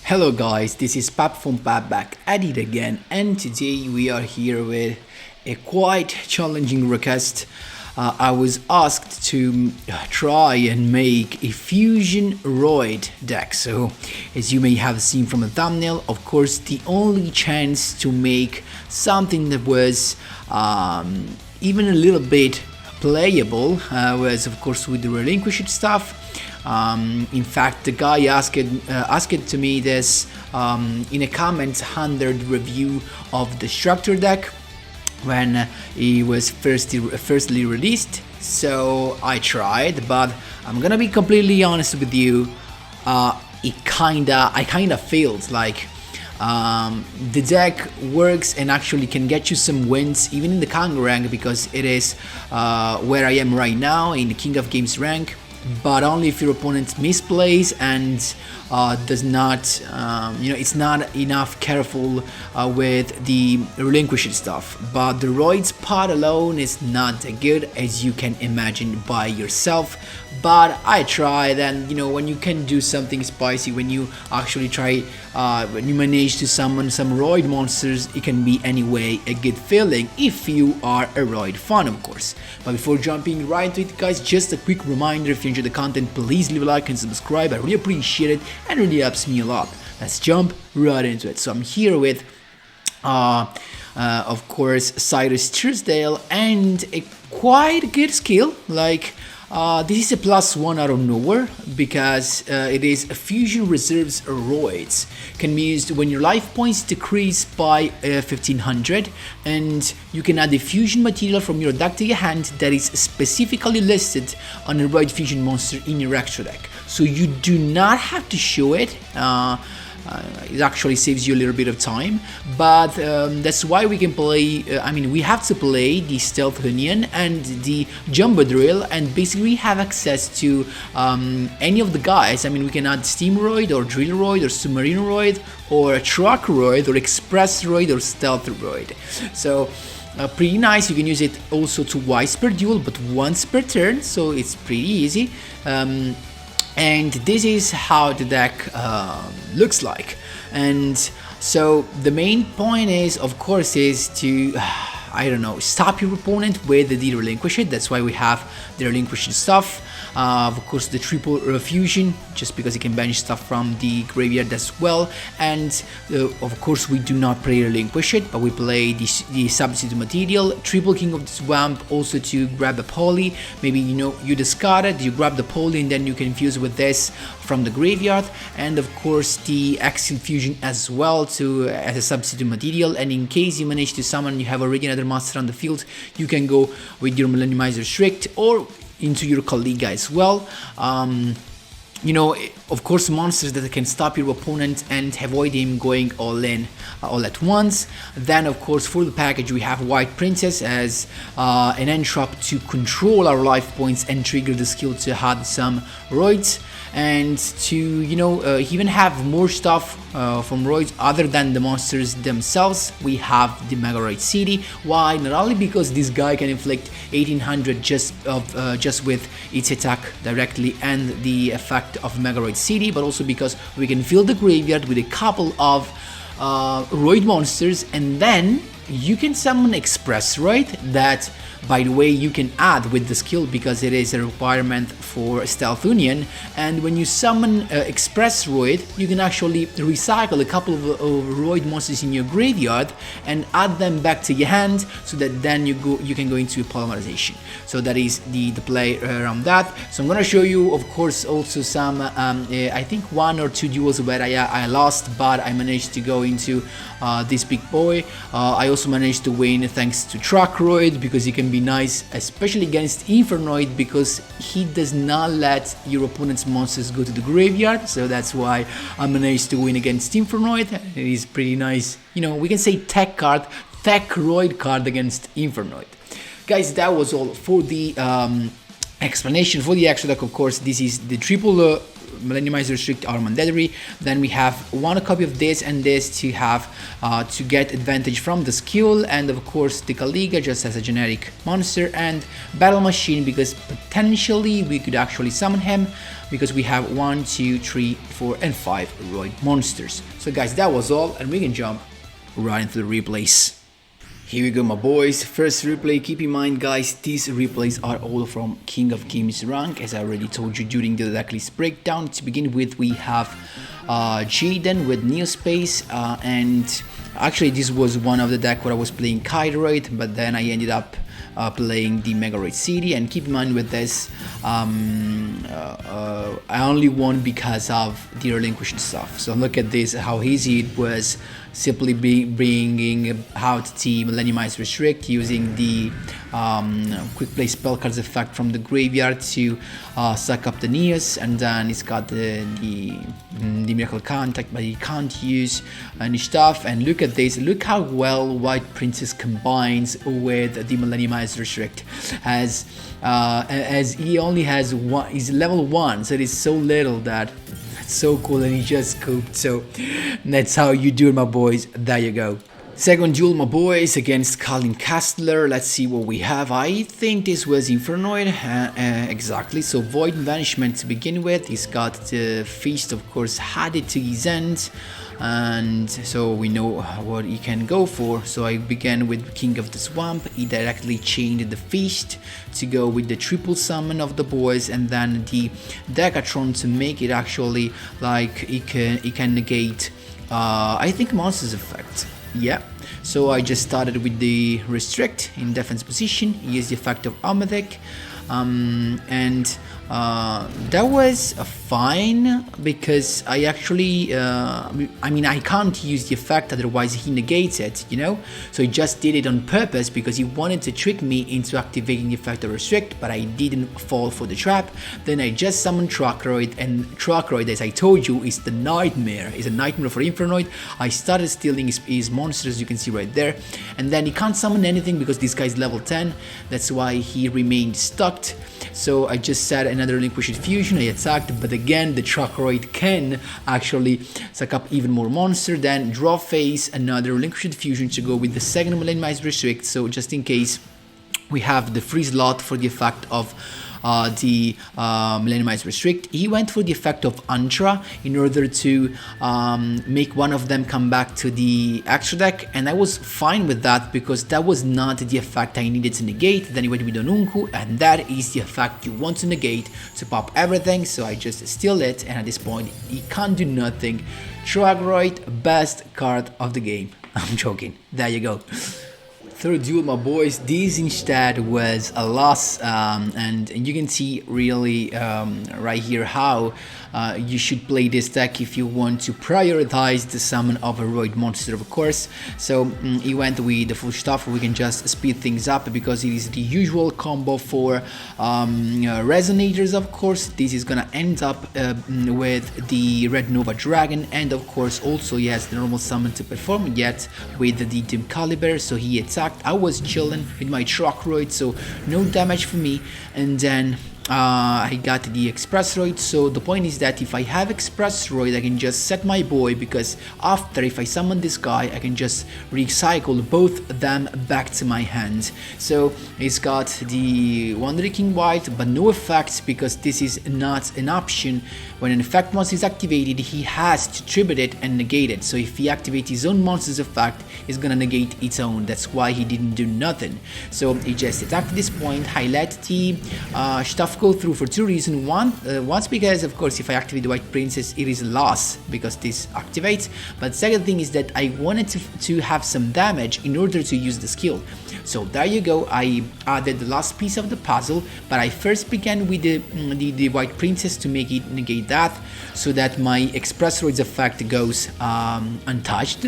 Hello guys, this is Pap from Pap back at it again, and today we are here with a quite challenging request. I was asked to try and make a fusion roid deck. So as you may have seen from the thumbnail, of course the only chance to make something that was even a little bit playable was of course with the relinquished stuff. In fact, the guy asked to me this in a comment under the review of the structure deck when it was firstly released. So I tried, but I'm gonna be completely honest with you. I kinda failed. Like the deck works and actually can get you some wins even in the Kang rank, because it is where I am right now in the King of Games rank. But only if your opponent misplays and does not, it's not enough careful with the relinquished stuff. But the ROIDS part alone is not that good, as you can imagine by yourself. But I tried, and when you can do something spicy, when you actually try, when you manage to summon some ROID monsters, it can be anyway a good feeling if you are a ROID fan, of course. But before jumping right into it, guys, just a quick reminder: if you enjoy the content, please leave a like and subscribe. I really appreciate it and really helps me a lot. Let's jump right into it. So I'm here with of course Cyrus Truesdale, and a quite good skill. Like this is a +1 out of nowhere, because it is a fusion reserves roids. Can be used when your life points decrease by 1500, and you can add a fusion material from your deck to your hand that is specifically listed on a roid fusion monster in your extra deck. So you do not have to show it. It actually saves you a little bit of time, but that's why we can play. We have to play the Stealth Union and the Jumbo Drill, and basically have access to any of the guys. We can add Steam Roid or Drill Roid or Submarine Roid or Truck Roid or Express Roid or Stealth Roid. So pretty nice. You can use it also to twice per duel, but once per turn, so it's pretty easy. And this is how the deck looks like. And so the main point is, of course, is to stop your opponent with the relinquished. That's why we have the relinquished stuff. Of course, the triple fusion, just because it can banish stuff from the graveyard as well. And of course, we do not play relinquished, but we play the substitute material. Triple King of the Swamp, also to grab a poly. Maybe you discard it, you grab the poly, and then you can fuse with this from the graveyard. And of course, the Axial Fusion as well as a substitute material. And in case you manage to summon, you have already another monster on the field, you can go with your Millenniumizer Strict or into your Colleague as well. Of course, monsters that can stop your opponent and avoid him going all in all at once. Then of course, for the package, we have White Princess as an entrap to control our life points and trigger the skill to add some roids, and to even have more stuff from roids other than the monsters themselves. We have the Megaroid City. Why? Not only because this guy can inflict 1800 just with its attack directly and the effect of Megaroid City, but also because we can fill the graveyard with a couple of roid monsters, and then you can summon Express Roid, that by the way you can add with the skill because it is a requirement for Stealth Union. And when you summon Express Roid, you can actually recycle a couple of roid monsters in your graveyard and add them back to your hand, so that then you can go into polymerization. So that is the play around that. So I'm gonna show you, of course, also some I think 1 or 2 duels where I lost, but I managed to go into this big boy. I also managed to win thanks to Truck Roid, because he can be nice, especially against Infernoid, because he does not let your opponent's monsters go to the graveyard. So that's why I managed to win against Infernoid. It is pretty nice. We can say tech roid card against Infernoid. Guys, that was all for the explanation for the extra deck. Of course, this is the triple minimize restrict our mandatory. Then we have one copy of this and this to have to get advantage from the skill, and of course the Kaliga just as a generic monster, and battle machine because potentially we could actually summon him because we have 1, 2, 3, 4, and 5 Roid monsters. So guys, that was all, and we can jump right into the replays. Here we go, my boys. First replay. Keep in mind, guys, these replays are all from King of Games rank, as I already told you during the Decklist breakdown. To begin with, we have Jaden with Neospace, and actually this was one of the deck where I was playing Kairoid, but then I ended up playing the Megaroid City. And keep in mind with this, I only won because of the relinquished stuff. So look at this, how easy it was, simply bringing out the Millenniumized Restrict using the quick play spell cards effect from the graveyard to suck up the Neos, and then it's got the Miracle Contact, but you can't use any stuff. And look at this, look how well White Princess combines with the Millenniumized Restrict, as he only has one, he's level 1, so it is so little that it's so cool, and he just scooped. So that's how you do it, my boys. There you go. Second duel, my boys, against Colin Castler. Let's see what we have. I think this was Infernoid, exactly. So Void Vanishment to begin with. He's got the Feast, of course, added to his end, and so we know what he can go for. So I began with King of the Swamp. He directly chained the Feast to go with the triple summon of the boys, and then the Decatron to make it actually like he can negate I think monsters effect. Yeah, so I just started with the Restrict in defense position, used the effect of Omedic, and that was fine because I actually, I mean, I can't use the effect, otherwise he negates it, you know? So he just did it on purpose because he wanted to trick me into activating the effect of Restrict, but I didn't fall for the trap. Then I just summoned Trockroid, and Trockroid, as I told you, is the nightmare. It's a nightmare for Infernoid. I started stealing his monsters, you can see right there, and then he can't summon anything because this guy's level 10. That's why he remained stuck. So I just set another Relinquished Fusion, I attacked, but again the Trockroid can actually suck up even more monster. Then draw phase, another Relinquished Fusion to go with the second Millenniumized Restrict, so just in case we have the free slot for the effect of the Millenniumized Restrict. He went for the effect of Antra in order to make one of them come back to the extra deck, and I was fine with that because that was not the effect I needed to negate. Then he went with Onunku, and that is the effect you want to negate to pop everything, so I just steal it, and at this point he can't do nothing. Trockroid, best card of the game. I'm joking. There you go. Third duel, my boys. This instead was a loss, and you can see really right here how you should play this deck if you want to prioritize the summon of a Roid monster, of course. So he went with the full stuff. We can just speed things up because it is the usual combo for resonators, of course. This is gonna end up with the Red Nova Dragon, and of course also he has the normal summon to perform yet with the Doom Caliber, so he attacked. I was chilling with my Trockroid, so no damage for me, and then I got the Express Roid. So the point is that if I have Express Roid, I can just set my boy, because after, if I summon this guy, I can just recycle both of them back to my hand. So it's got the Wonder King White, but no effects because this is not an option. When an effect monster is activated, he has to tribute it and negate it. So if he activates his own monster's effect, it's gonna negate its own. That's why he didn't do nothing. So he just attacked at this point. I let the stuff go through for two reasons. Once because, of course, if I activate the White Princess, it is a loss because this activates. But second thing is that I wanted to have some damage in order to use the skill. So there you go. I added the last piece of the puzzle, but I first began with the White Princess to make it negate that, so that my Express Roid's effect goes untouched.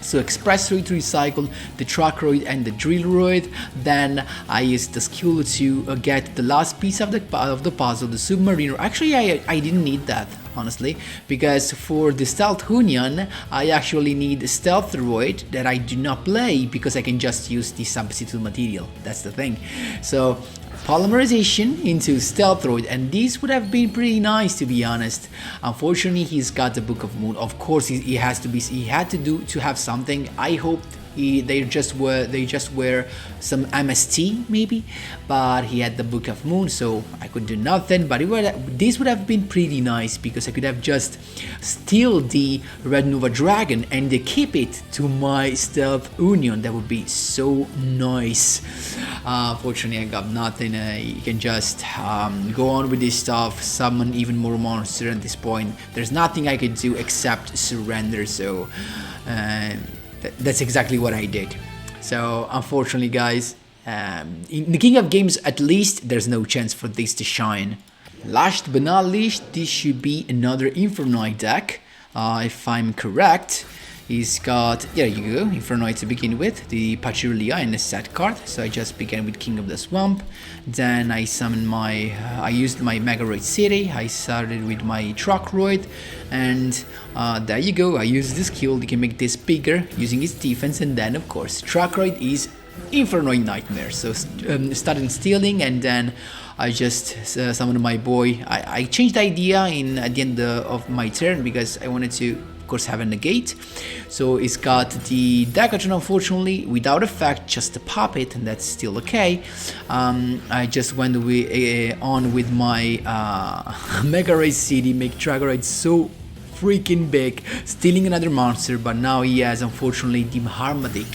So Express Roid to recycle the Trockroid and the Drill Roid. Then I used the skill to get the last piece of the puzzle, the Submariner. Actually, I didn't need that, honestly, because for the Stealth Union, I actually need Stealth Roid that I do not play because I can just use the substitute material. That's the thing. So polymerization into stealth roid, and this would have been pretty nice, to be honest. Unfortunately, he's got the Book of Moon. Of course, he has to be. He had to have something. I hoped they just were some MST maybe, but he had the Book of Moon, so I could do nothing. But this would have been pretty nice, because I could have just steal the Red Nova Dragon and keep it to my Stealth Union. That would be so nice. Fortunately, I got nothing. You can just go on with this stuff, summon even more monsters at this point. There's nothing I could do except surrender, so that's exactly what I did. So unfortunately, guys, in the King of Games, at least there's no chance for this to shine. Last but not least, this should be another Infernoid deck, if I'm correct. He's got, there you go, Infernoid to begin with, the Pachulia and a set card. So I just began with King of the Swamp. Then I summoned I used my Megaroid City. I started with my Truckroid, and there you go. I used this skill. You can make this bigger using its defense, and then of course Truckroid is Infernoid Nightmare. So started stealing, and then I just summoned my boy. I changed the idea at the end of my turn, because I wanted to, of course, have a negate. So it's got the Decatron, unfortunately, without effect, just a puppet, and that's still okay. I just went on with my Mega Race City, make Tragoraid so freaking big, stealing another monster, but now he has, unfortunately, the Armadic.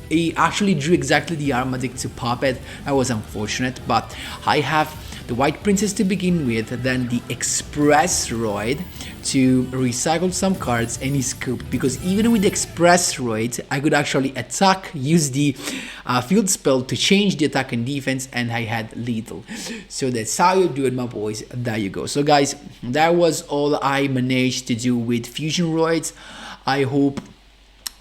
He actually drew exactly the Armadic to puppet. That was unfortunate, but I have the White Princess to begin with, then the Express Roid to recycle some cards and scoop, because even with the Express Roid I could actually attack, use the field spell to change the attack and defense, and I had lethal. So that's how you do it, my boys. There you go. So guys, that was all I managed to do with Fusion Roids. I hope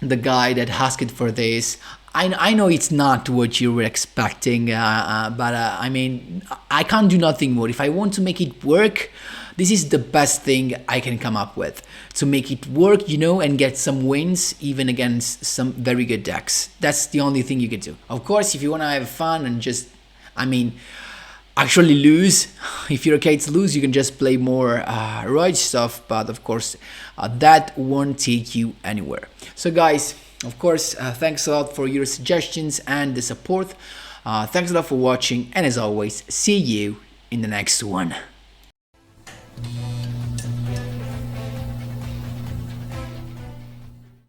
the guy that asked for this, I know it's not what you were expecting, but I mean, I can't do nothing more. If I want to make it work, this is the best thing I can come up with to make it work, you know, and get some wins even against some very good decks. That's the only thing you can do. Of course, if you want to have fun and just, I mean, actually lose, if you're okay to lose, you can just play more ROIDS stuff, but of course that won't take you anywhere. So guys, of course, thanks a lot for your suggestions and the support. Thanks a lot for watching, and as always, see you in the next one.